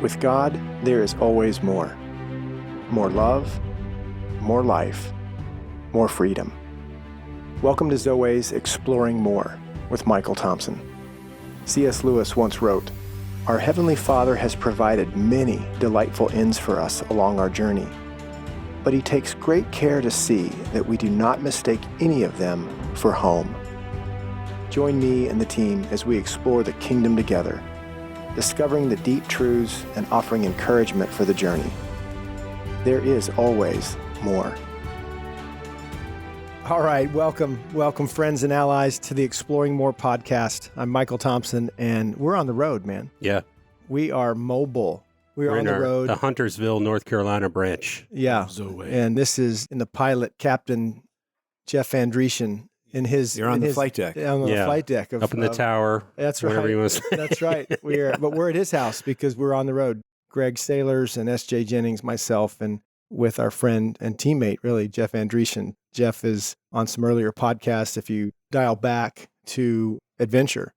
With God, there is always more. More love, more life, more freedom. Welcome to Zoweh's Exploring More with Michael Thompson. C.S. Lewis once wrote, "Our Heavenly Father has provided many delightful inns for us along our journey, but He takes great care to see that we do not mistake any of them for home." Join me and the team as we explore the kingdom together, discovering the deep truths and offering encouragement for the journey. There is always more. All right, welcome friends and allies to the Exploring More podcast. I'm Michael Thompson, and we're on the road, man. Yeah. We are mobile. We're on the road. The Huntersville, North Carolina branch. Yeah. Zoweh. And this is in the pilot, Captain Jeff Andrechyn. You're on the flight deck. On the flight deck. Up in the tower. That's right. Whatever you want to say. That's right. But we're at his house because we're on the road. Greg Sailors and S.J. Jennings, myself, and with our friend and teammate, really, Jeff Andrechyn. Jeff is on some earlier podcasts. If you dial back to Adventure,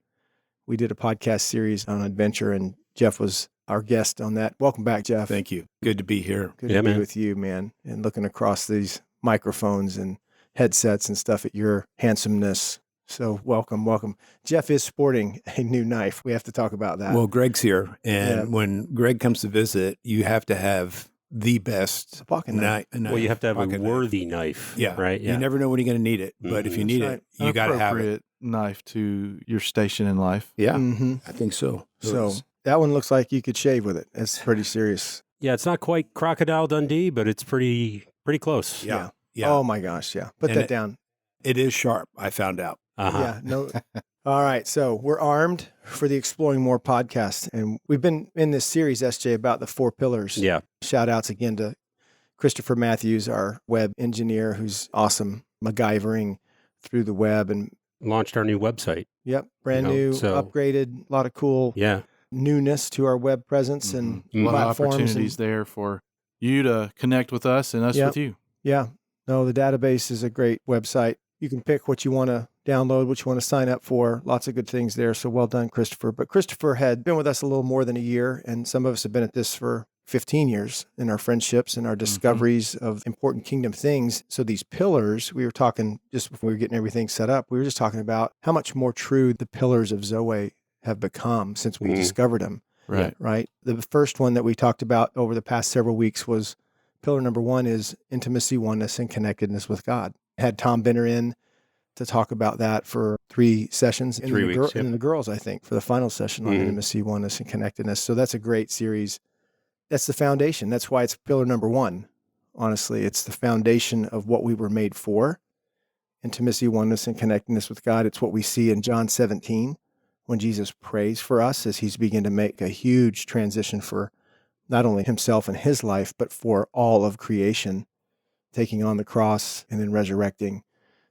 we did a podcast series on Adventure, and Jeff was our guest on that. Welcome back, Jeff. Thank you. Good to be here. Good to be with you, man, and looking across these microphones and headsets and stuff at your handsomeness. So welcome. Jeff is sporting a new knife. We have to talk about that. Well, Greg's here, and when Greg comes to visit, you have to have the best pocket knife. Well, you have to have a worthy knife. Yeah. Right? Yeah. You never know when you're going to need it, but if you need it, you got to have it. Appropriate knife to your station in life. Yeah, I think so. So that one looks like you could shave with it. It's pretty serious. Yeah, it's not quite Crocodile Dundee, but it's pretty close. Yeah. Oh my gosh, yeah. Put that down. It is sharp, I found out. Uh-huh. Yeah, no. All right, so we're armed for the Exploring More podcast, and we've been in this series, SJ, about the Four Pillars. Yeah. Shout outs again to Christopher Matthews, our web engineer, who's awesome, MacGyvering through the web, and launched our new website. Yep, brand new, upgraded, a lot of cool newness to our web presence and a lot of platforms. Opportunities there for you to connect with us and us with you. Yeah. No, the database is a great website. You can pick what you want to download, what you want to sign up for. Lots of good things there. So well done, Christopher. But Christopher had been with us a little more than a year, and some of us have been at this for 15 years in our friendships and our discoveries of important kingdom things. So these pillars, we were talking just before we were getting everything set up, we were just talking about how much more true the pillars of Zoweh have become since we discovered them. Right. The first one that we talked about over the past several weeks was pillar number one is intimacy, oneness, and connectedness with God. Had Tom Benner in to talk about that for 3 sessions. 3 weeks, And the girls, I think, for the final session on intimacy, oneness, and connectedness. So that's a great series. That's the foundation. That's why it's pillar number one. Honestly, it's the foundation of what we were made for. Intimacy, oneness, and connectedness with God. It's what we see in John 17 when Jesus prays for us as he's beginning to make a huge transition for not only himself and his life, but for all of creation, taking on the cross and then resurrecting.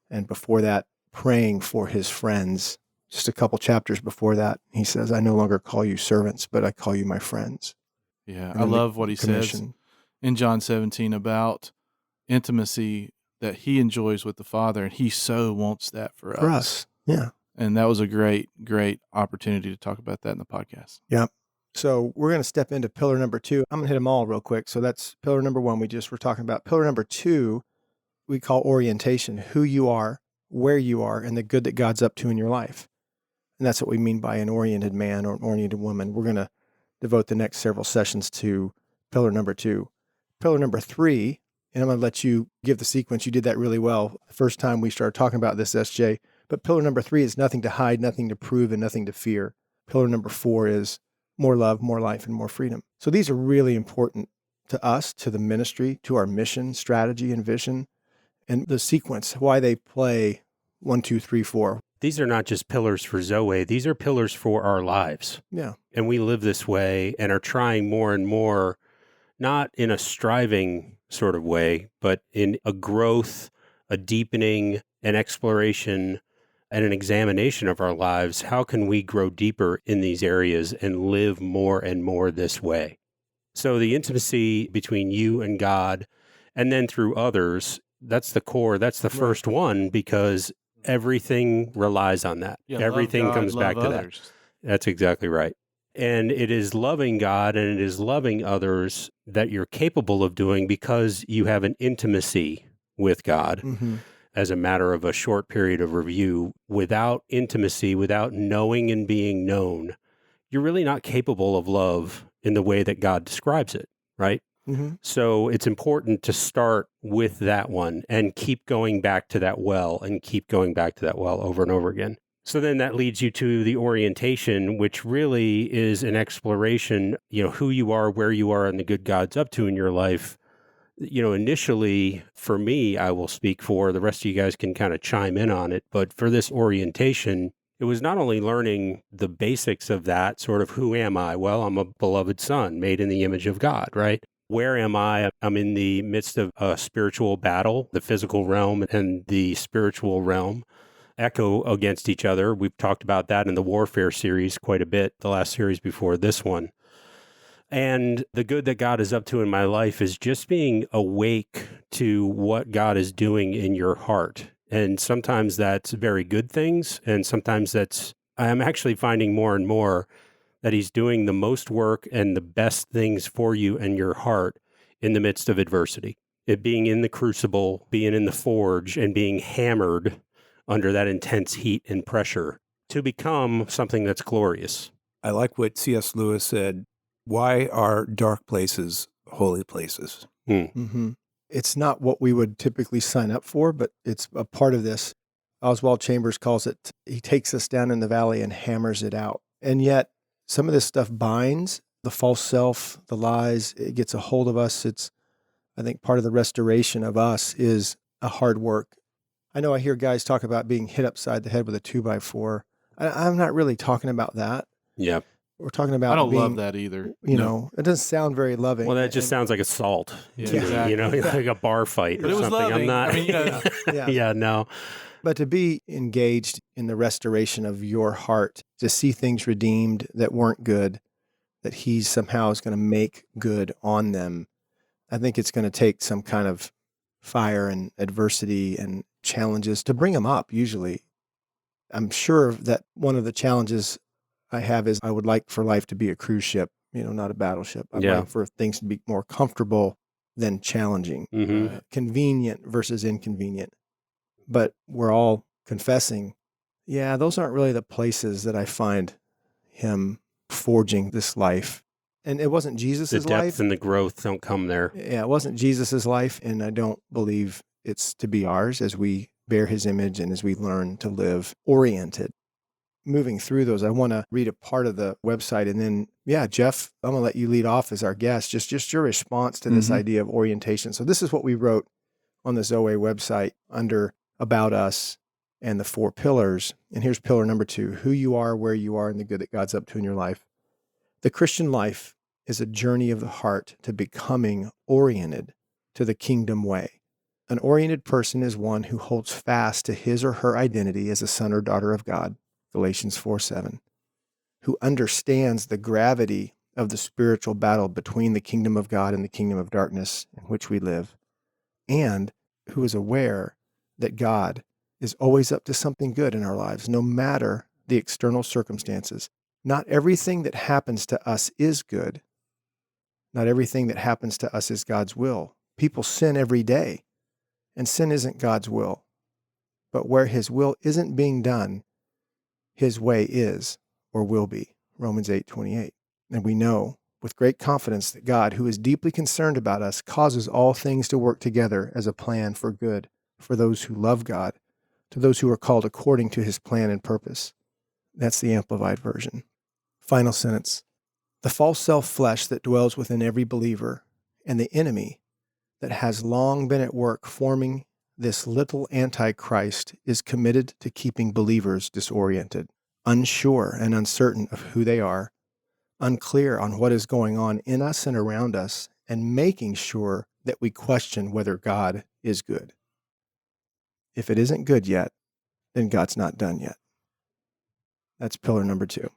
And before that, praying for his friends. Just a couple chapters before that, he says, "I no longer call you servants, but I call you my friends." Yeah, I love what he says in John 17 about intimacy that he enjoys with the Father, and he so wants that for us. Yeah. And that was a great opportunity to talk about that in the podcast. Yeah. So we're going to step into pillar number 2. I'm going to hit them all real quick. So that's pillar number 1 we just were talking about. Pillar number 2, we call orientation, who you are, where you are, and the good that God's up to in your life. And that's what we mean by an oriented man or an oriented woman. We're going to devote the next several sessions to pillar number 2. Pillar number 3, and I'm going to let you give the sequence. You did that really well the first time we started talking about this, SJ. But pillar number 3 is nothing to hide, nothing to prove, and nothing to fear. Pillar number 4 is more love, more life, and more freedom. So these are really important to us, to the ministry, to our mission, strategy, and vision, and the sequence, why they play 1, 2, 3, 4. These are not just pillars for Zoweh. These are pillars for our lives. Yeah. And we live this way and are trying more and more, not in a striving sort of way, but in a growth, a deepening, an exploration, and an examination of our lives. How can we grow deeper in these areas and live more and more this way? So the intimacy between you and God, and then through others, that's the core. That's the first one, because everything relies on that. Yeah, everything love God, comes back to others. that. That's exactly right. And it is loving God and it is loving others that you're capable of doing because you have an intimacy with God. As a matter of a short period of review. Without intimacy, without knowing and being known, you're really not capable of love in the way that God describes it, right? So it's important to start with that one and keep going back to that well and keep going back to that well over and over again. So then that leads you to the orientation, which really is an exploration, who you are, where you are, and the good God's up to in your life. Initially, for me, I will speak for, the rest of you guys can kind of chime in on it, but for this orientation, it was not only learning the basics of that, sort of who am I? Well, I'm a beloved son made in the image of God, right? Where am I? I'm in the midst of a spiritual battle. The physical realm and the spiritual realm echo against each other. We've talked about that in the warfare series quite a bit, the last series before this one. And the good that God is up to in my life is just being awake to what God is doing in your heart. And sometimes that's very good things. And sometimes I'm actually finding more and more that he's doing the most work and the best things for you and your heart in the midst of adversity. It being in the crucible, being in the forge, and being hammered under that intense heat and pressure to become something that's glorious. I like what C.S. Lewis said. Why are dark places holy places? It's not what we would typically sign up for, but it's a part of this. Oswald Chambers calls it, he takes us down in the valley and hammers it out. And yet, some of this stuff binds, the false self, the lies, it gets a hold of us. I think part of the restoration of us is a hard work. I know I hear guys talk about being hit upside the head with a 2x4. I'm not really talking about that. Yeah. We're talking about I don't love that either. It doesn't sound very loving. Well, that just sounds like assault to me, like a bar fight or something. Loving. I'm not. Yeah, no. But to be engaged in the restoration of your heart, to see things redeemed that weren't good, that he somehow is going to make good on them, I think it's going to take some kind of fire and adversity and challenges to bring them up, usually. I'm sure that one of the challenges I have is I would like for life to be a cruise ship, not a battleship. I'd like for things to be more comfortable than challenging, convenient versus inconvenient. But we're all confessing, those aren't really the places that I find him forging this life. And it wasn't Jesus's life. The depth and the growth don't come there. Yeah, it wasn't Jesus's life, and I don't believe it's to be ours as we bear his image and as we learn to live oriented. Moving through those, I want to read a part of the website, and then, Jeff, I'm going to let you lead off as our guest, just your response to this idea of orientation. So this is what we wrote on the Zoweh website under About Us and the Four Pillars. And here's pillar number 2, who you are, where you are, and the good that God's up to in your life. The Christian life is a journey of the heart to becoming oriented to the kingdom way. An oriented person is one who holds fast to his or her identity as a son or daughter of God, Galatians 4:7, who understands the gravity of the spiritual battle between the kingdom of God and the kingdom of darkness in which we live, and who is aware that God is always up to something good in our lives, no matter the external circumstances. Not everything that happens to us is good. Not everything that happens to us is God's will. People sin every day, and sin isn't God's will. But where his will isn't being done, his way is or will be, Romans 8:28. And we know with great confidence that God, who is deeply concerned about us, causes all things to work together as a plan for good for those who love God, to those who are called according to his plan and purpose. That's the Amplified Version. Final sentence. The false self-flesh that dwells within every believer and the enemy that has long been at work forming this little antichrist is committed to keeping believers disoriented, unsure and uncertain of who they are, unclear on what is going on in us and around us, and making sure that we question whether God is good. If it isn't good yet, then God's not done yet. That's pillar number 2.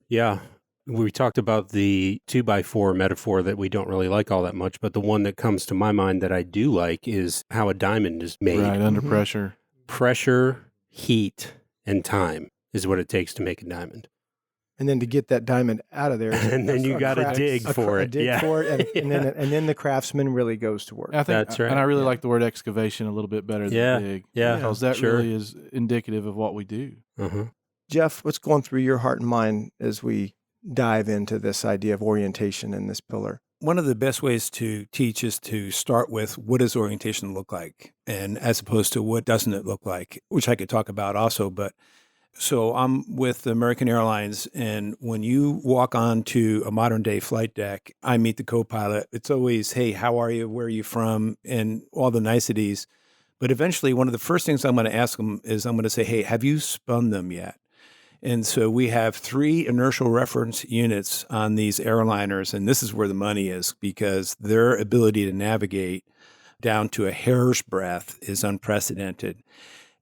Yeah. We talked about the 2x4 metaphor that we don't really like all that much, but the one that comes to my mind that I do like is how a diamond is made. Right, under pressure. Pressure, heat, and time is what it takes to make a diamond. And then to get that diamond out of there, and then you got to dig for it. Dig for it, and then the craftsman really goes to work. I think that's right. And I really like the word excavation a little bit better than dig. Yeah, because that really is indicative of what we do. Jeff, what's going through your heart and mind as we dive into this idea of orientation in this pillar? One of the best ways to teach is to start with what does orientation look like, and as opposed to what doesn't it look like, which I could talk about also. But so I'm with American Airlines, and when you walk onto a modern day flight deck, I meet the co-pilot. It's always, hey, how are you? Where are you from? And all the niceties. But eventually, one of the first things I'm going to ask them is I'm going to say, hey, have you spun them yet? And so we have 3 inertial reference units on these airliners, and this is where the money is, because their ability to navigate down to a hair's breadth is unprecedented.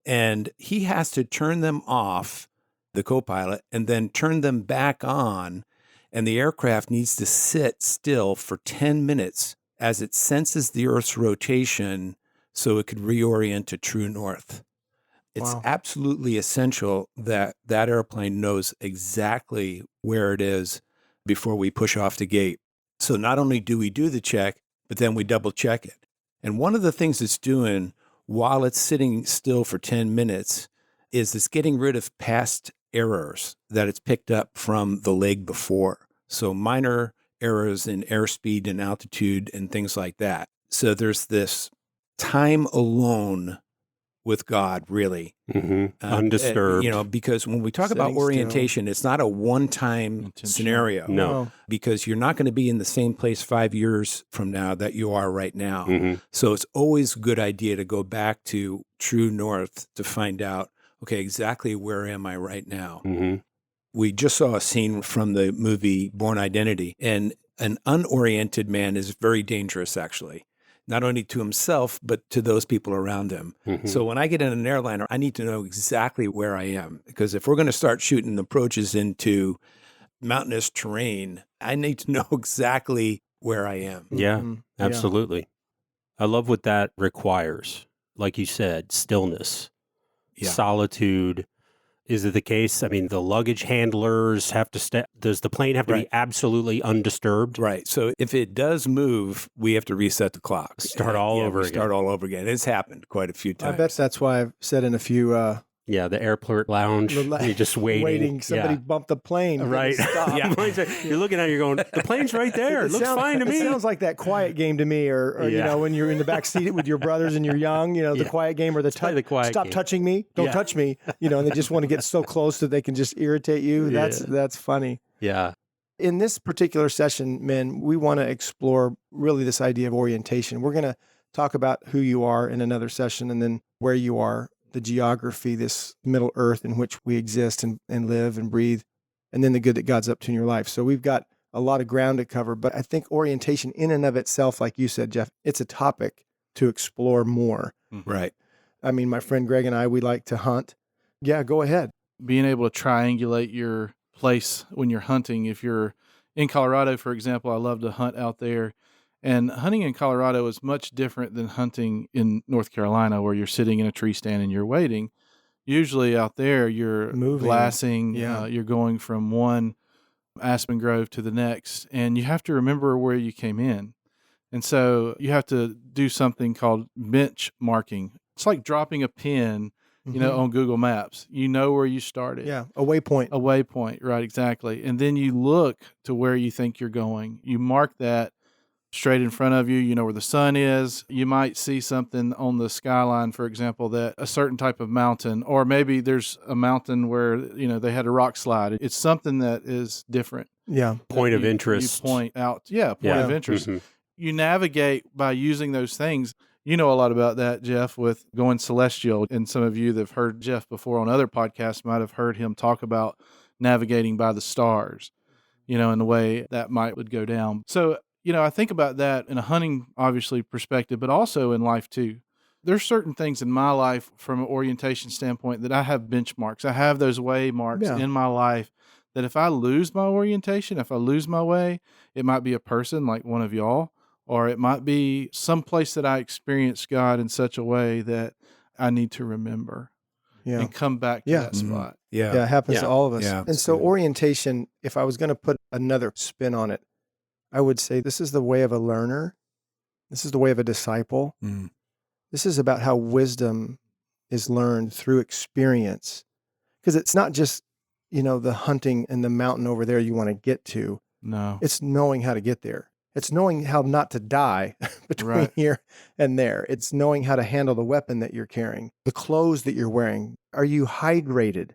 And he has to turn them off, the co-pilot, and then turn them back on, and the aircraft needs to sit still for 10 minutes as it senses the Earth's rotation so it could reorient to true north. It's absolutely essential that that airplane knows exactly where it is before we push off the gate. So not only do we do the check, but then we double check it. And one of the things it's doing while it's sitting still for 10 minutes is it's getting rid of past errors that it's picked up from the leg before. So minor errors in airspeed and altitude and things like that. So there's this time alone with God, really. Undisturbed. Because when we talk about orientation, it's not a one-time scenario. No. Because you're not going to be in the same place 5 years from now that you are right now. So it's always a good idea to go back to true north to find out, okay, exactly where am I right now? We just saw a scene from the movie Born Identity, and an unoriented man is very dangerous, actually. Not only to himself, but to those people around him. So when I get in an airliner, I need to know exactly where I am. Because if we're going to start shooting approaches into mountainous terrain, I need to know exactly where I am. Yeah, absolutely. I love what that requires. Like you said, stillness, solitude. Is it the case? I mean, the luggage handlers have to does the plane have to be absolutely undisturbed? Right. So if it does move, we have to reset the clock. Start all over again. Start all over again. It's happened quite a few times. I bet that's why I've said in a few... the airport lounge. You're just waiting. Somebody bumped the plane. Right. You're looking at it, you're going, the plane's right there. It looks fine to me. It sounds like that quiet game to me, or when you're in the back seat with your brothers and you're young, the quiet game, or the quiet stop game. Touching me, don't touch me, and they just want to get so close that they can just irritate you. That's funny. Yeah. In this particular session, men, we want to explore really this idea of orientation. We're going to talk about who you are in another session, and then where you are, the geography, this middle earth in which we exist and live and breathe, and then the good that God's up to in your life. So we've got a lot of ground to cover, but I think orientation in and of itself, like you said, Jeff, it's a topic to explore more. Right. I mean, my friend Greg and I, we like to hunt. Yeah, go ahead. Being able to triangulate your place when you're hunting. If you're in Colorado, for example, I love to hunt out there. And hunting in Colorado is much different than hunting in North Carolina, where you're sitting in a tree stand and you're waiting. Usually out there, you're moving, glassing, you're going from one aspen grove to the next, and you have to remember where you came in. And so you have to do something called bench marking. It's like dropping a pin, on Google Maps. You know where you started. Yeah, a waypoint. A waypoint, right, exactly. And then you look to where you think you're going. You mark that straight in front of you. You know where the sun is. You might see something on the skyline, for example, that a certain type of mountain, or maybe there's a mountain where, they had a rock slide. It's something that is different. Yeah. Point of interest. You point out. Yeah, point of interest. You navigate by using those things. You know a lot about that, Jeff, with going celestial. And some of you that have heard Jeff before on other podcasts might have heard him talk about navigating by the stars, and the way that would go down. So, I think about that in a hunting, obviously, perspective, but also in life, too. There's certain things in my life from an orientation standpoint that I have benchmarks. I have those way marks in my life that if I lose my orientation, if I lose my way, it might be a person like one of y'all, or it might be some place that I experienced God in such a way that I need to remember. Yeah. and come back to Yeah. that spot. Yeah. Yeah, it happens to Yeah. all of us. Yeah, And that's so good. orientation, if I was going to put another spin on it, I would say this is the way of a learner. This is the way of a disciple. Mm. This is about how wisdom is learned through experience. Because it's not just, the hunting in the mountain over there you want to get to. No. It's knowing how to get there. It's knowing how not to die between Right. here and there. It's knowing how to handle the weapon that you're carrying, the clothes that you're wearing. Are you hydrated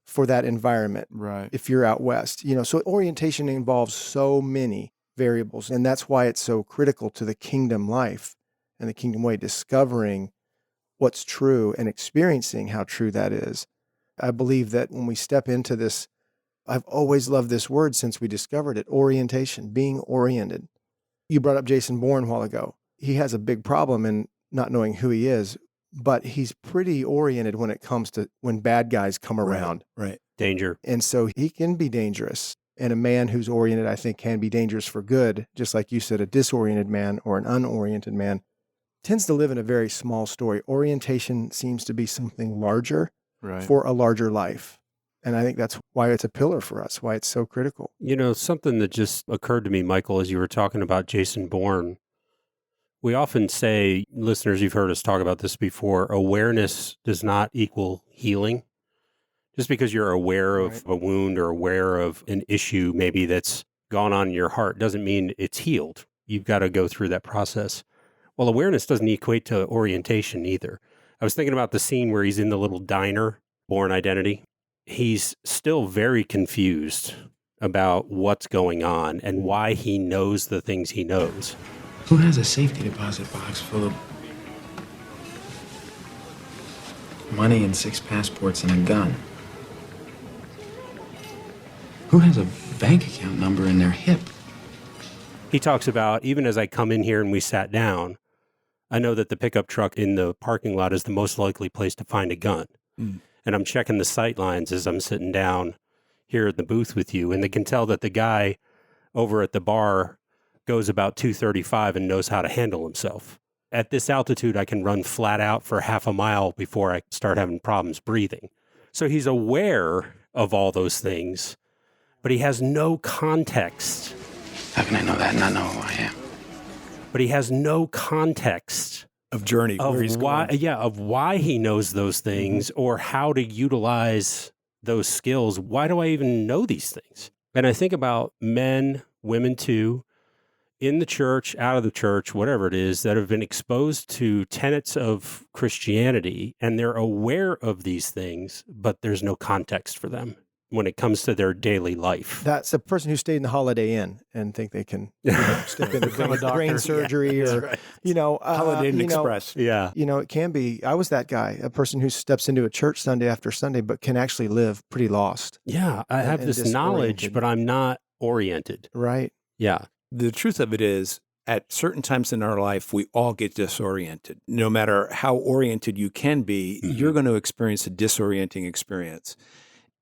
for that environment Right. if you're out west? So orientation involves so many variables, and that's why it's so critical to the kingdom life and the kingdom way, discovering what's true and experiencing how true that is. I believe that when we step into this, I've always loved this word since we discovered it, orientation, being oriented. You brought up Jason Bourne a while ago. He has a big problem in not knowing who he is, but he's pretty oriented when it comes to when bad guys come around. Right. Danger. And so he can be dangerous. And a man who's oriented, I think, can be dangerous for good. Just like you said, a disoriented man or an unoriented man tends to live in a very small story. Orientation seems to be something larger Right. for a larger life. And I think that's why it's a pillar for us, why it's so critical. Something that just occurred to me, Michael, as you were talking about Jason Bourne. We often say, listeners, you've heard us talk about this before, awareness does not equal healing. Just because you're aware of a wound or aware of an issue maybe that's gone on in your heart doesn't mean it's healed. You've got to go through that process. Well, awareness doesn't equate to orientation either. I was thinking about the scene where he's in the little diner, Bourne Identity. He's still very confused about what's going on and why he knows the things he knows. Who has a safety deposit box full of money and 6 passports and a gun? Who has a bank account number in their hip? He talks about, even as I come in here and we sat down, I know that the pickup truck in the parking lot is the most likely place to find a gun. Mm. And I'm checking the sight lines as I'm sitting down here in the booth with you. And they can tell that the guy over at the bar goes about 235 and knows how to handle himself. At this altitude, I can run flat out for half a mile before I start having problems breathing. So he's aware of all those things, but he has no context. How can I know that and not know who I am? But he has no context Of journey, of where he's why, going. of why he knows those things or how to utilize those skills. Why do I even know these things? And I think about men, women too, in the church, out of the church, whatever it is, that have been exposed to tenets of Christianity, and they're aware of these things, but there's no context for them when it comes to their daily life. That's a person who stayed in the Holiday Inn and think they can step into Become a doctor. brain surgery or, Holiday Inn Express. Yeah. It can be. I was that guy, a person who steps into a church Sunday after Sunday, but can actually live pretty lost. Yeah. I have and this knowledge, disoriented. but I'm not oriented. Right. Yeah. The truth of it is, at certain times in our life, we all get disoriented. No matter how oriented you can be, you're going to experience a disorienting experience.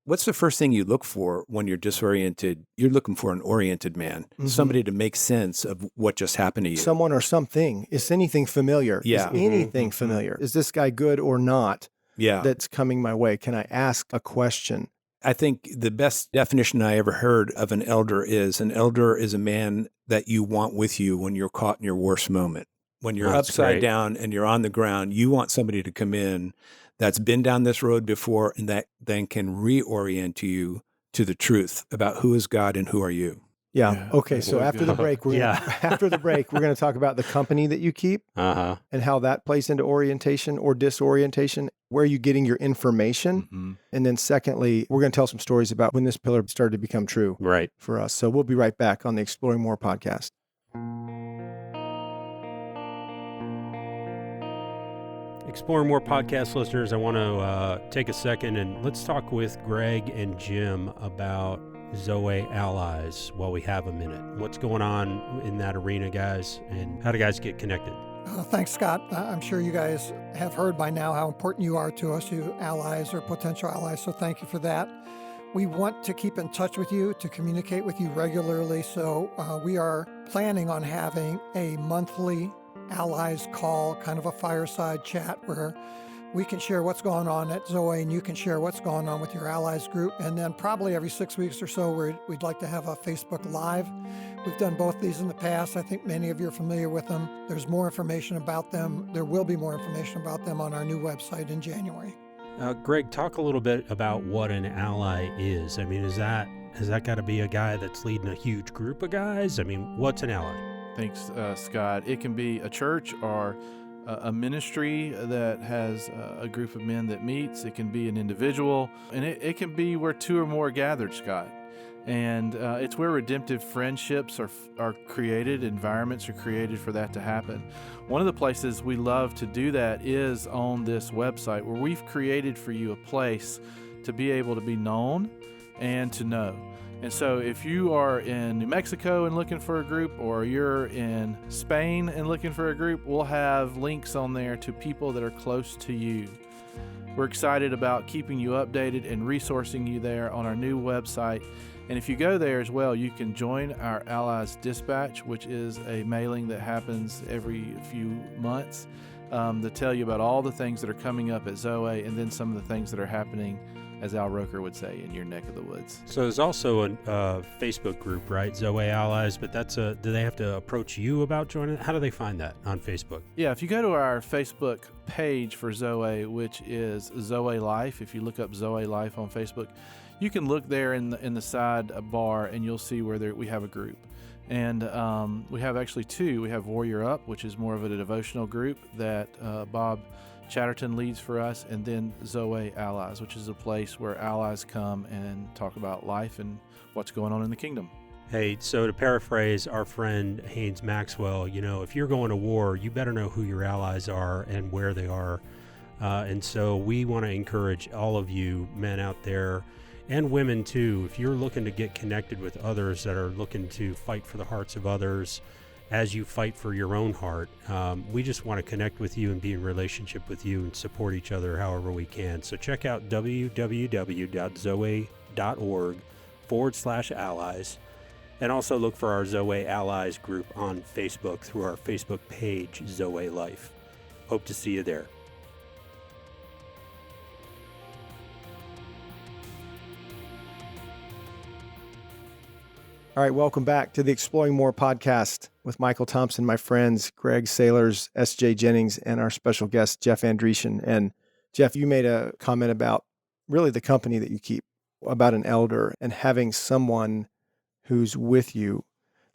What's the first thing you look for when you're disoriented? You're looking for an oriented man, somebody to make sense of what just happened to you. Someone or something. Is anything familiar? Yeah. Is anything familiar? Is this guy good or not Yeah. that's coming my way? Can I ask a question? I think the best definition I ever heard of an elder is a man that you want with you when you're caught in your worst moment. When you're That's upside great. down and you're on the ground, you want somebody to come in that's been down this road before and that then can reorient you to the truth about who is God and who are you. Yeah. Yeah, Okay. that's So so after good. the break, we're going to talk about the company that you keep Uh-huh. and how that plays into orientation or disorientation. Where are you getting your information? Mm-hmm. And then secondly, we're going to tell some stories about when this pillar started to become true Right. for us. So we'll be right back on the Exploring More podcast. Exploring More podcast listeners, I want to take a second and let's talk with Greg and Jim about Zoweh Allies while we have a minute. What's going on in that arena, guys, and how do guys get connected? Thanks, Scott. I'm sure you guys have heard by now how important you are to us, you allies or potential allies, so thank you for that. We want to keep in touch with you, to communicate with you regularly, so we are planning on having a monthly allies call, kind of a fireside chat where we can share what's going on at Zoweh, and you can share what's going on with your allies group. And then probably every 6 weeks or so, we'd like to have a Facebook Live. We've done both these in the past. I think many of you are familiar with them. There's more information about them. There will be more information about them on our new website in January. Greg, talk a little bit about what an ally is. I mean, has that got to be a guy that's leading a huge group of guys? I mean, what's an ally? Thanks, Scott. It can be a church or a ministry that has a group of men that meets. It can be an individual, and it can be where two or more are gathered, Scott. And it's where redemptive friendships are created, environments are created for that to happen. One of the places we love to do that is on this website, where we've created for you a place to be able to be known and to know. And so if you are in New Mexico and looking for a group, or you're in Spain and looking for a group, we'll have links on there to people that are close to you. We're excited about keeping you updated and resourcing you there on our new website. And if you go there as well, you can join our Allies Dispatch, which is a mailing that happens every few months to tell you about all the things that are coming up at Zoweh, and then some of the things that are happening, as Al Roker would say, in your neck of the woods. So there's also a Facebook group, right? Zoweh Allies, but do they have to approach you about joining? How do they find that on Facebook? Yeah, if you go to our Facebook page for Zoweh, which is Zoweh Life, if you look up Zoweh Life on Facebook, you can look there in the side bar, and you'll see where we have a group. And we have actually two. We have Warrior Up, which is more of a devotional group that Bob Chatterton leads for us, and then Zoweh Allies, which is a place where allies come and talk about life and what's going on in the kingdom. Hey, so to paraphrase our friend Haynes Maxwell, if you're going to war, you better know who your allies are and where they are. And so we want to encourage all of you men out there, and women too, if you're looking to get connected with others that are looking to fight for the hearts of others as you fight for your own heart, we just want to connect with you and be in relationship with you and support each other however we can. So check out www.zoweh.org/allies, and also look for our Zoweh Allies group on Facebook through our Facebook page, Zoweh Life. Hope to see you there. All right, welcome back to the Exploring More podcast with Michael Thompson, my friends, Greg Sailors, S.J. Jennings, and our special guest, Jeff Andrechyn. And Jeff, you made a comment about really the company that you keep, about an elder and having someone who's with you.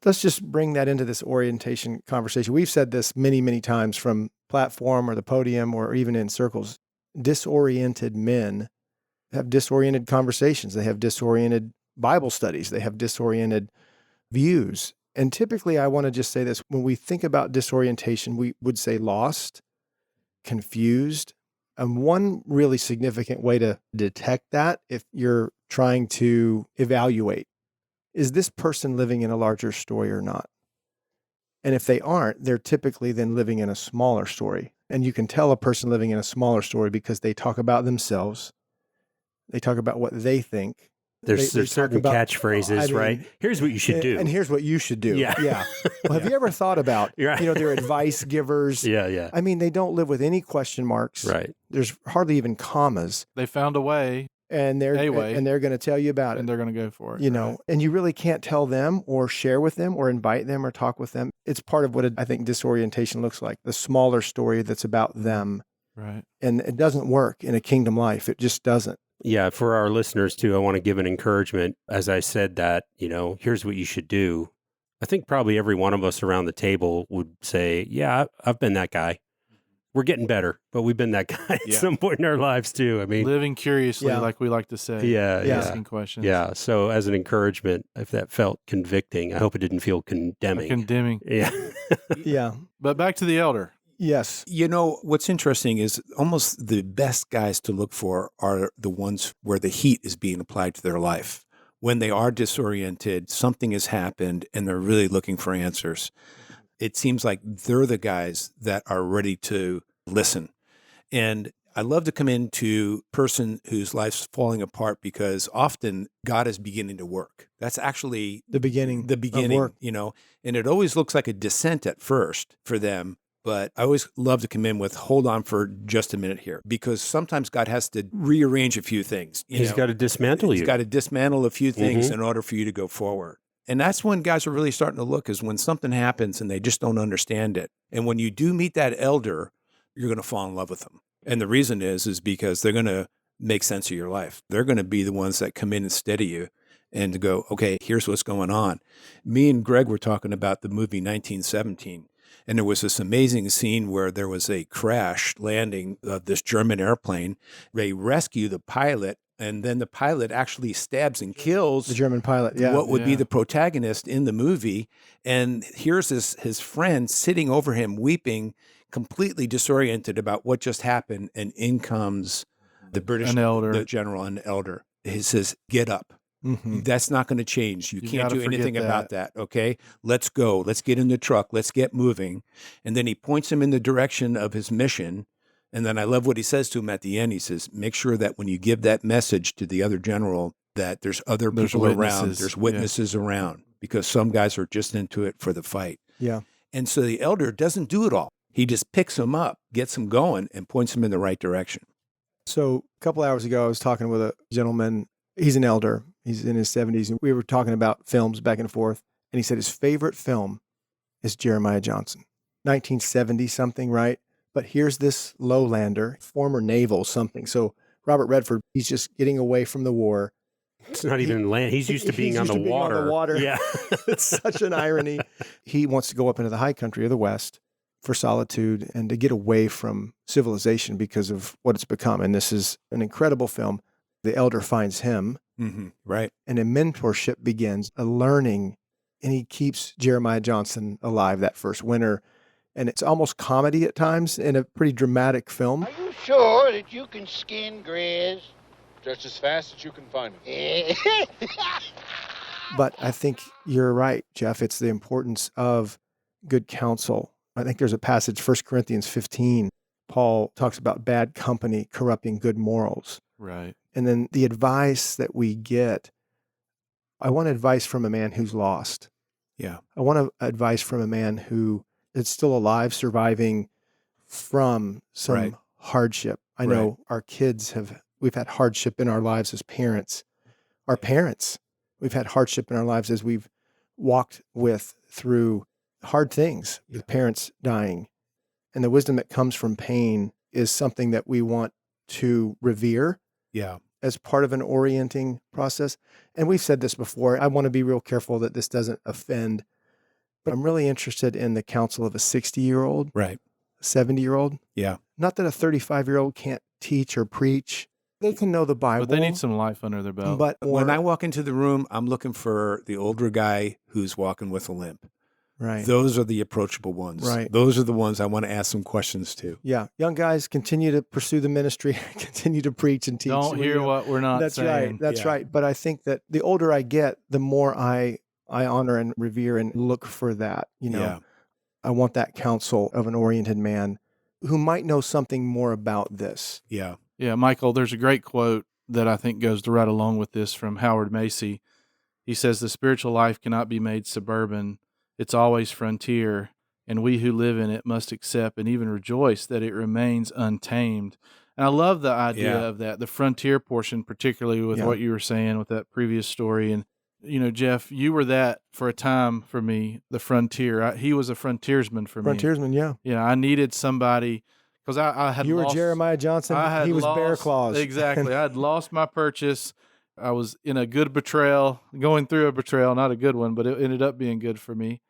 Let's just bring that into this orientation conversation. We've said this many, many times from platform or the podium or even in circles. Disoriented men have disoriented conversations. They have disoriented Bible studies. They have disoriented views. And typically, I want to just say this, when we think about disorientation, we would say lost, confused. And one really significant way to detect that, if you're trying to evaluate, is this person living in a larger story or not? And if they aren't, they're typically then living in a smaller story. And you can tell a person living in a smaller story because they talk about themselves. They talk about what they think. There's certain catchphrases, right? Here's what you should do. And here's what you should do. Yeah. Well, have you ever thought about, their advice givers? Yeah. I mean, they don't live with any question marks. Right. There's hardly even commas. They found a way. And they're going to tell you about it. And they're going to go for it. And you really can't tell them or share with them or invite them or talk with them. It's part of what I think disorientation looks like, the smaller story that's about them. Right. And it doesn't work in a kingdom life. It just doesn't. Yeah, for our listeners too, I want to give an encouragement. As I said that, here's what you should do. I think probably every one of us around the table would say, yeah, I've been that guy. We're getting better, but we've been that guy at some point in our lives too. I mean, living curiously, like we like to say. Asking questions. Yeah. So as an encouragement, if that felt convicting, I hope it didn't feel condemning. Condemning. Yeah. Yeah. But back to the elder. Yes. What's interesting is almost the best guys to look for are the ones where the heat is being applied to their life. When they are disoriented, something has happened, and they're really looking for answers. It seems like they're the guys that are ready to listen. And I love to come into a person whose life's falling apart because often God is beginning to work. That's actually the beginning of work, and it always looks like a descent at first for them. But I always love to come in with, hold on for just a minute here, because sometimes God has to rearrange a few things. He's got to dismantle you. He's got to dismantle a few things in order for you to go forward. And that's when guys are really starting to look, is when something happens and they just don't understand it. And when you do meet that elder, you're going to fall in love with them. And the reason is because they're going to make sense of your life. They're going to be the ones that come in and steady you and to go, okay, here's what's going on. Me and Greg were talking about the movie 1917. And there was this amazing scene where there was a crash landing of this German airplane. They rescue the pilot, and then the pilot actually stabs and kills the German pilot, what would be the protagonist in the movie. And here's his friend sitting over him, weeping, completely disoriented about what just happened. And in comes the British the general, an elder. He says, get up. Mm-hmm. That's not going to change. You can't do anything about that. Okay, let's go. Let's get in the truck. Let's get moving. And then he points him in the direction of his mission. And then I love what he says to him at the end. He says, make sure that when you give that message to the other general, that there's other people around. There's witnesses around, because some guys are just into it for the fight. Yeah. And so the elder doesn't do it all. He just picks him up, gets him going, and points him in the right direction. So a couple hours ago, I was talking with a gentleman. He's an elder. He's in his 70s. And we were talking about films back and forth. And he said his favorite film is Jeremiah Johnson. 1970 something, right? But here's this lowlander, former naval something. So Robert Redford, he's just getting away from the war. It's not even land. He's used to being on the water. Yeah. It's such an irony. He wants to go up into the high country of the West for solitude and to get away from civilization because of what it's become. And this is an incredible film. The elder finds him, right? And a mentorship begins, a learning, and he keeps Jeremiah Johnson alive that first winter. And it's almost comedy at times in a pretty dramatic film. Are you sure that you can skin grizz? Just as fast as you can find them. But I think you're right, Jeff. It's the importance of good counsel. I think there's a passage, 1 Corinthians 15. Paul talks about bad company corrupting good morals. Right. And then the advice that we get, I want advice from a man who's lost. Yeah. I want advice from a man who is still alive, surviving from some hardship. I know our kids we've had hardship in our lives as parents. Our parents, we've had hardship in our lives as we've walked through hard things, with parents dying. And the wisdom that comes from pain is something that we want to revere. Yeah. As part of an orienting process. And we've said this before. I want to be real careful that this doesn't offend, but I'm really interested in the counsel of a 60-year-old, right? A 70-year-old. Yeah. Not that a 35-year-old can't teach or preach. They can know the Bible. But they need some life under their belt. But when I walk into the room, I'm looking for the older guy who's walking with a limp. Right. Those are the approachable ones. Right. Those are the ones I want to ask some questions to. Yeah. Young guys, continue to pursue the ministry, continue to preach and teach. Don't hear what we're not That's saying. Right. That's right. But I think that the older I get, the more I honor and revere and look for that. I want that counsel of an oriented man who might know something more about this. Yeah. Yeah, Michael, there's a great quote that I think goes right along with this from Howard Macy. He says, the spiritual life cannot be made suburban. It's always frontier, and we who live in it must accept and even rejoice that it remains untamed. And I love the idea of that, the frontier portion, particularly with what you were saying with that previous story. And, Jeff, you were that for a time for me, the frontier. He was a frontiersman for me. Frontiersman, yeah. I needed somebody, because I had You were Jeremiah Johnson, he was Bear Claws. Exactly. I had lost my purchase. I was in a good betrayal, going through a betrayal, not a good one, but it ended up being good for me.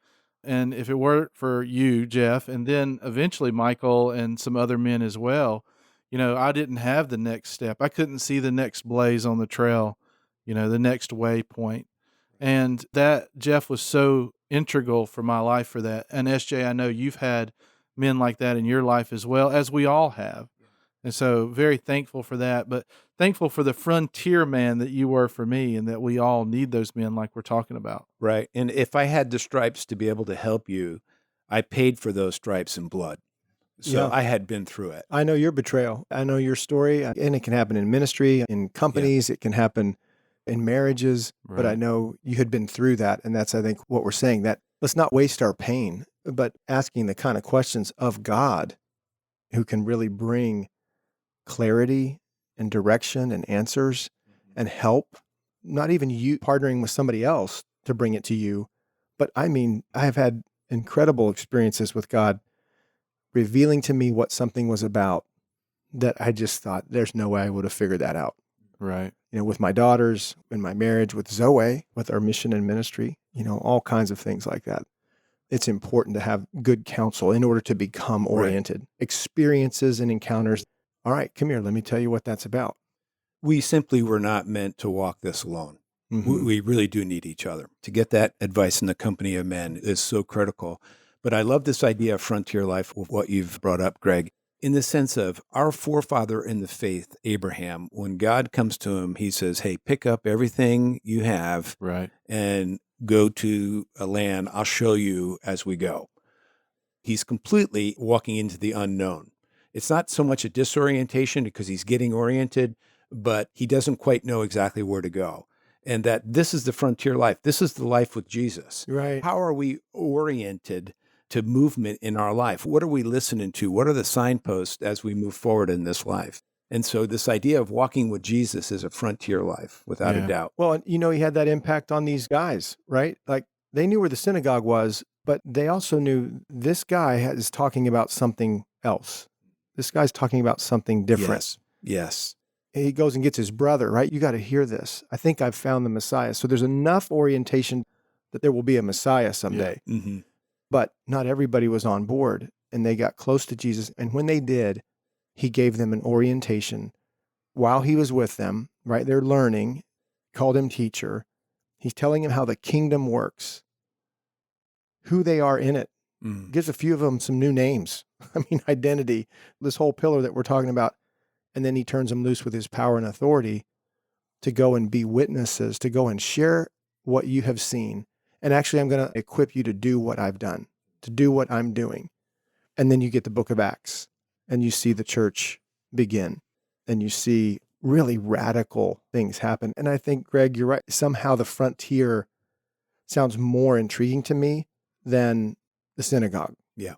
And if it weren't for you, Jeff, and then eventually Michael and some other men as well, I didn't have the next step. I couldn't see the next blaze on the trail, the next waypoint. And that, Jeff, was so integral for my life for that. And SJ, I know you've had men like that in your life as well, as we all have. And so very thankful for that, but thankful for the frontier man that you were for me, and that we all need those men like we're talking about. Right. And if I had the stripes to be able to help you, I paid for those stripes in blood. So I had been through it. I know your betrayal. I know your story. And it can happen in ministry, in companies. It can happen in marriages. Right. But I know you had been through that. And that's, I think, what we're saying, that let's not waste our pain. but asking the kind of questions of God who can really bring clarity and direction and answers and help, not even you partnering with somebody else to bring it to you. But I mean, I have had incredible experiences with God revealing to me what something was about that I just thought there's no way I would have figured that out. Right. With my daughters, in my marriage, with Zoweh, with our mission and ministry, all kinds of things like that. It's important to have good counsel in order to become oriented. Experiences and encounters. All right, come here. Let me tell you what that's about. We simply were not meant to walk this alone. Mm-hmm. We really do need each other. To get that advice in the company of men is so critical. But I love this idea of frontier life with what you've brought up, Greg, in the sense of our forefather in the faith, Abraham. When God comes to him, he says, hey, pick up everything you have and go to a land I'll show you as we go. He's completely walking into the unknown. It's not so much a disorientation because he's getting oriented, but he doesn't quite know exactly where to go. And that this is the frontier life. This is the life with Jesus. Right. How are we oriented to movement in our life? What are we listening to? What are the signposts as we move forward in this life? And so this idea of walking with Jesus is a frontier life, without a doubt. Well, he had that impact on these guys, right? Like they knew where the synagogue was, but they also knew this guy is talking about something else. This guy's talking about something different. Yes. He goes and gets his brother, right? You got to hear this. I think I've found the Messiah. So there's enough orientation that there will be a Messiah someday. Yeah. Mm-hmm. But not everybody was on board, and they got close to Jesus. And when they did, he gave them an orientation while he was with them, right? They're learning, called him teacher. He's telling them how the kingdom works, who they are in it. Gives a few of them some new names. Identity, this whole pillar that we're talking about. And then he turns them loose with his power and authority to go and be witnesses, to go and share what you have seen. And actually, I'm going to equip you to do what I've done, to do what I'm doing. And then you get the book of Acts and you see the church begin and you see really radical things happen. And I think, Greg, you're right. Somehow the frontier sounds more intriguing to me than the synagogue. Yeah.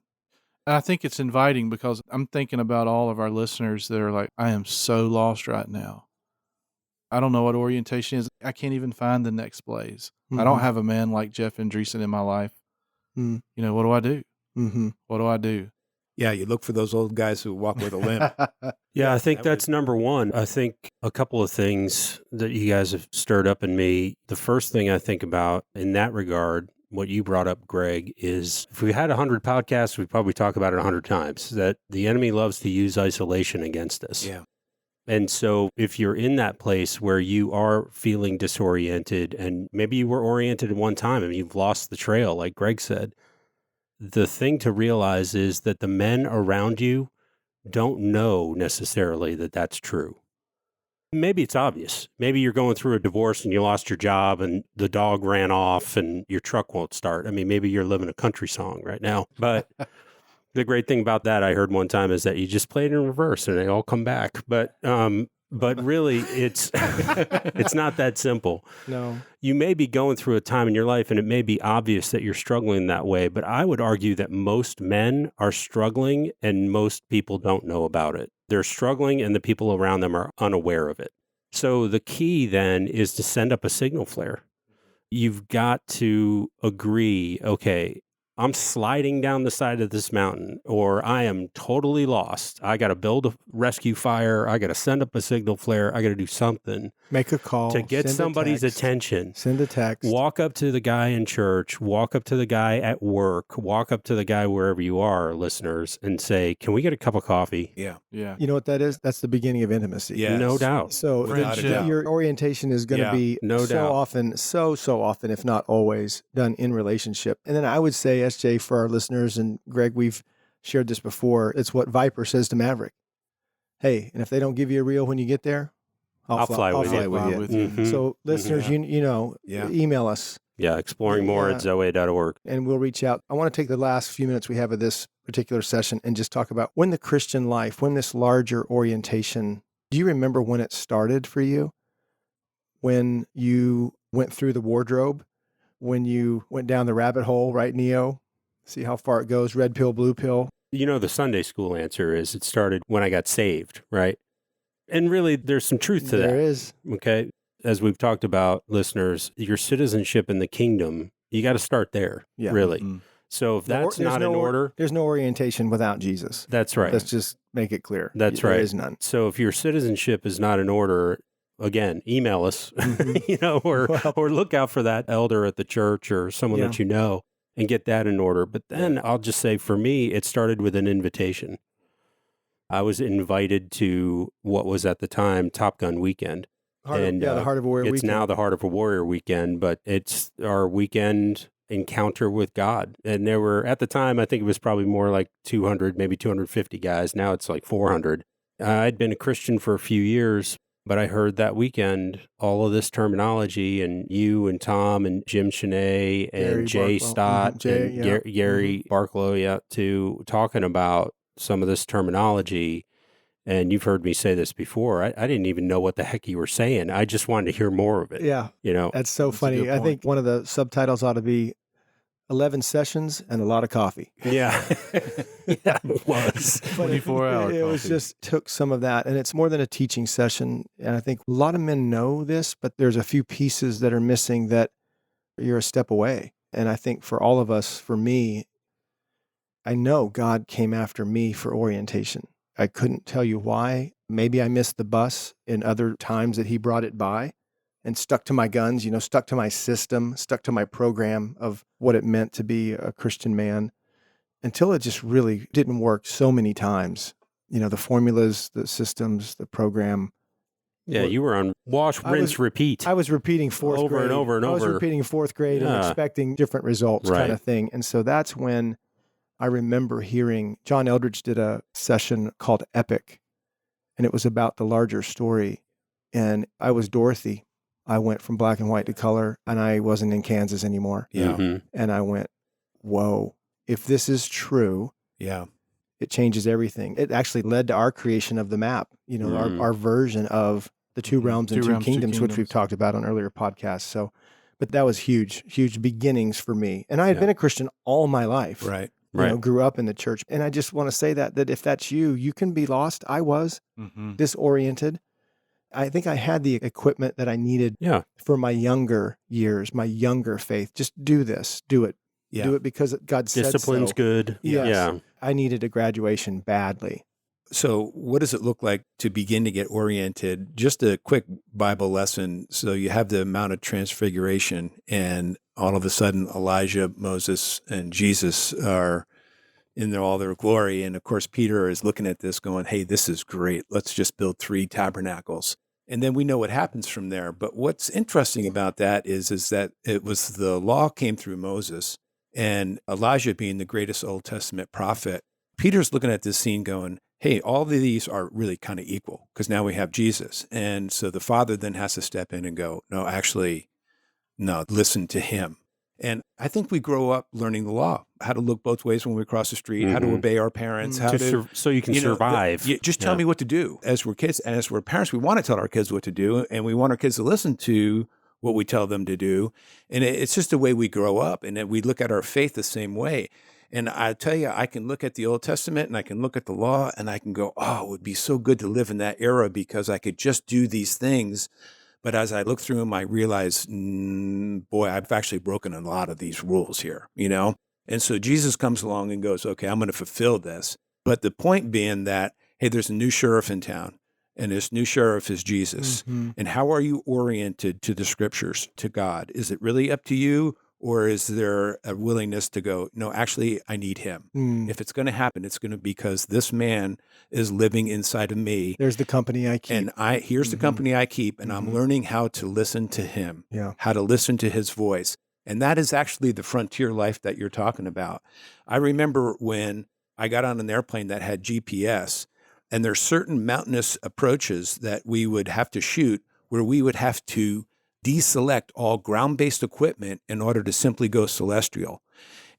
And I think it's inviting because I'm thinking about all of our listeners that are like, I am so lost right now. I don't know what orientation is. I can't even find the next blaze. Mm-hmm. I don't have a man like Jeff Andrechyn in my life. Mm-hmm. What do I do? Mm-hmm. What do I do? Yeah, you look for those old guys who walk with a limp. Yeah, I think that's number one. I think a couple of things that you guys have stirred up in me. The first thing I think about in that regard, what you brought up, Greg, is if we had 100 podcasts, we'd probably talk about it 100 times, that the enemy loves to use isolation against us. Yeah. And so if you're in that place where you are feeling disoriented, and maybe you were oriented at one time and you've lost the trail, like Greg said, the thing to realize is that the men around you don't know necessarily that that's true. Maybe it's obvious. Maybe you're going through a divorce and you lost your job and the dog ran off and your truck won't start. Maybe you're living a country song right now. But the great thing about that, I heard one time, is that you just play it in reverse and they all come back. But really, it's it's not that simple. No. You may be going through a time in your life and it may be obvious that you're struggling that way, but I would argue that most men are struggling and most people don't know about it. They're struggling and the people around them are unaware of it. So the key then is to send up a signal flare. You've got to agree, okay, I'm sliding down the side of this mountain, or I am totally lost. I got to build a rescue fire. I got to send up a signal flare. I got to do something. Make a call. To get somebody's attention. Send a text. Walk up to the guy in church. Walk up to the guy at work. Walk up to the guy wherever you are, listeners, and say, can we get a cup of coffee? Yeah. Yeah. You know what that is? That's the beginning of intimacy. Yes. No doubt. So Friendship. your orientation is going to be no doubt. often, so often, if not always, done in relationship. And then I would say, SJ, for our listeners, and Greg, we've shared this before, it's what Viper says to Maverick. Hey, and if they don't give you a reel when you get there, I'll fly with you. Mm-hmm. So listeners, email us. Yeah, exploring more at Zoweh.org. And we'll reach out. I want to take the last few minutes we have of this particular session and just talk about when the Christian life, when this larger orientation, do you remember when it started for you? When you went through the wardrobe? When you went down the rabbit hole, right, Neo? See how far it goes. Red pill, blue pill. You know, the Sunday school answer is it started when I got saved, right? And really, there's some truth to that. There is. Okay. As we've talked about, listeners, your citizenship in the kingdom, you got to start there, Yeah. really. Mm-hmm. So if that's not in order, there's no orientation without Jesus. that's right. Let's just make it clear. That's There right. is none. So if your citizenship is not in order, again, email us, you know, or look out for that elder at the church or someone that you know and get that in order. But then I'll just say for me, it started with an invitation. I was invited to what was at the time Top Gun weekend. The Heart of a Warrior it's weekend. now the Heart of a Warrior weekend, but it's our weekend encounter with God. And there were, at the time, I think it was probably more like 200, maybe 250 guys. Now it's like 400. I'd been a Christian for a few years, but I heard that weekend all of this terminology, and you and Tom and Jim Cheney and Gary Jay Barklow. Stott and Gary Barklow, to talking about some of this terminology. And you've heard me say this before. I didn't even know what the heck you were saying. I just wanted to hear more of it. Yeah. You know, That's so That's a funny. good I think one of the subtitles ought to be 11 sessions and a lot of coffee. yeah, yeah, it was. 24-hour It was coffee. just took some of that. And it's more than a teaching session. And I think a lot of men know this, but there's a few pieces that are missing that you're a step away. And I think for all of us, for me, I know God came after me for orientation. I couldn't tell you why. Maybe I missed the bus in other times that he brought it by and stuck to my guns, stuck to my system, stuck to my program of what it meant to be a Christian man until it just really didn't work so many times. The formulas, the systems, the program. Yeah, you were on wash, rinse, repeat. I was repeating fourth Over grade. and over and I was over. repeating fourth grade and Yeah. expecting different results Right. kind of thing. And so that's when I remember hearing John Eldredge did a session called Epic, and it was about the larger story. And I was Dorothy. I went from black and white to color, and I wasn't in Kansas anymore. Yeah. Mhm. And I went, whoa, if this is true, Yeah. it changes everything. It actually led to our creation of the map, Mm. our version of the two realms and Two two realms, two kingdoms, which we've kingdoms. talked about on earlier podcasts. So, but that was huge beginnings for me. And I had been a Christian all my life. Right. Right. Grew up in the church. And I just want to say that if that's you can be lost. I was Mm-hmm. disoriented. I think I had the equipment that I needed Yeah. for my younger years, my younger faith. Just do this, do it. Yeah. Do it because God said Discipline's so. good. Yes. Yeah. I needed a graduation badly. So, what does it look like to begin to get oriented? Just a quick Bible lesson. So, you have the Mount of Transfiguration, and all of a sudden, Elijah, Moses, and Jesus are in all their glory. And of course, Peter is looking at this going, hey, this is great. Let's just build 3 tabernacles. And then we know what happens from there. But what's interesting about that is that it was the law came through Moses, and Elijah being the greatest Old Testament prophet. Peter's looking at this scene going, hey, all of these are really kind of equal because now we have Jesus. And so the Father then has to step in and go, no, actually, no, listen to him. And I think we grow up learning the law, how to look both ways when we cross the street, how to Mhm. obey our parents, how to So you can you know, survive. just tell Yeah. me what to do. As we're kids and as we're parents, we want to tell our kids what to do, and we want our kids to listen to what we tell them to do. And it's just the way we grow up, and then we look at our faith the same way. And I tell you, I can look at the Old Testament and I can look at the law and I can go, oh, it would be so good to live in that era because I could just do these things. But as I look through them, I realize, boy, I've actually broken a lot of these rules here, And so Jesus comes along and goes, okay, I'm going to fulfill this. But the point being that, hey, there's a new sheriff in town, and this new sheriff is Jesus. Mm-hmm. And how are you oriented to the scriptures, to God? Is it really up to you? Or is there a willingness to go, no, actually, I need him. Mm. If it's going to happen, it's going to be because this man is living inside of me. There's the company I keep. And here's the Mhm. company I keep, and I'm Mhm. learning how to listen to him, Yeah. how to listen to his voice. And that is actually the frontier life that you're talking about. I remember when I got on an airplane that had GPS, and there's certain mountainous approaches that we would have to shoot where we would have to deselect all ground-based equipment in order to simply go celestial.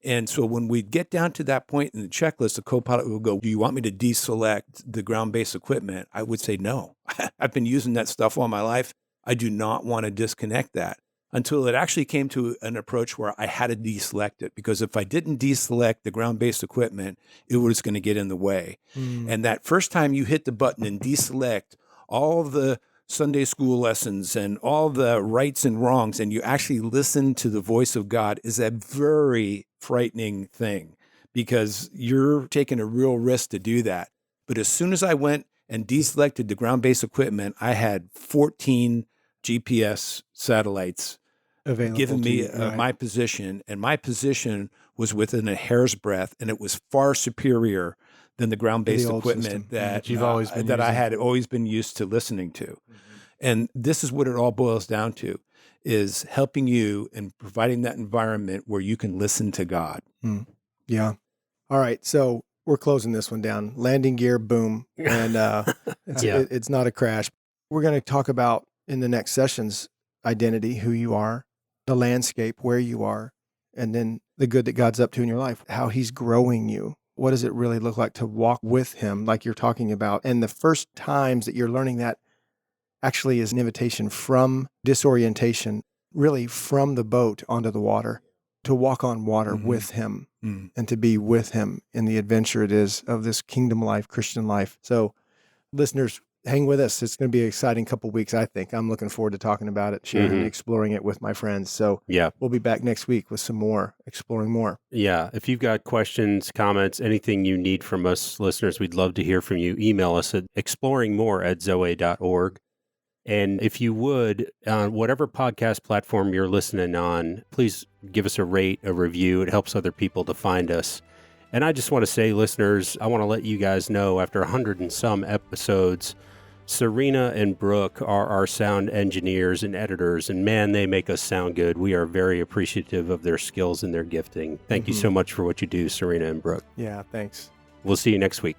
And so when we get down to that point in the checklist, the co-pilot will go, do you want me to deselect the ground-based equipment? I would say no. I've been using that stuff all my life. I do not want to disconnect that. until it actually came to an approach where I had to deselect it, because if I didn't deselect the ground-based equipment, it was going to get in the way. And that first time you hit the button and deselect all of the Sunday school lessons and all the rights and wrongs, and you actually listen to the voice of God, is a very frightening thing, because you're taking a real risk to do that. But as soon as I went and deselected the ground-based equipment, I had 14 GPS satellites Available giving to me you, right. my position, and my position was within a hair's breadth, and it was far superior than the ground-based The old equipment system. that you've always been that I using. had always been used to listening to. And this is what it all boils down to, is helping you and providing that environment where you can listen to God. Yeah. All right. So we're closing this one down. Landing gear, boom. And it's not a crash. We're going to talk about in the next sessions identity, who you are, the landscape, where you are, and then the good that God's up to in your life, how he's growing you. What does it really look like to walk with him, like you're talking about? And the first times that you're learning that actually is an invitation from disorientation, really from the boat onto the water, to walk on water with him and to be with him in the adventure it is of this kingdom life, Christian life. So listeners, hang with us. It's going to be an exciting couple of weeks, I think. I'm looking forward to talking about it, sharing and exploring it with my friends. So we'll be back next week with some more, exploring more. Yeah. If you've got questions, comments, anything you need from us listeners, we'd love to hear from you. Email us at exploringmore@zoweh.org. And if you would, on whatever podcast platform you're listening on, please give us a rate, a review. It helps other people to find us. And I just want to say, listeners, I want to let you guys know, after 100 and some episodes, Serena and Brooke are our sound engineers and editors, and man, they make us sound good. We are very appreciative of their skills and their gifting. Thank you so much for what you do, Serena and Brooke. Yeah, thanks. We'll see you next week.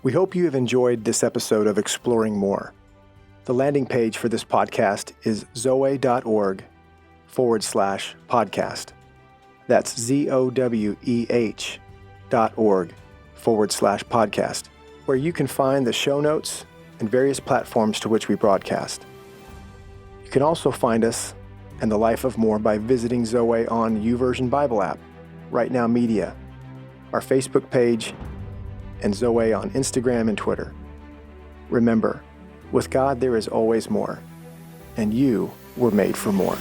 We hope you have enjoyed this episode of Exploring More. The landing page for this podcast is zoweh.org/podcast. That's ZOWEH.org/podcast, where you can find the show notes and various platforms to which we broadcast. You can also find us and the life of more by visiting Zoweh on YouVersion Bible app, Right Now Media, our Facebook page, and Zoweh on Instagram and Twitter. Remember, with God there is always more, and you were made for more.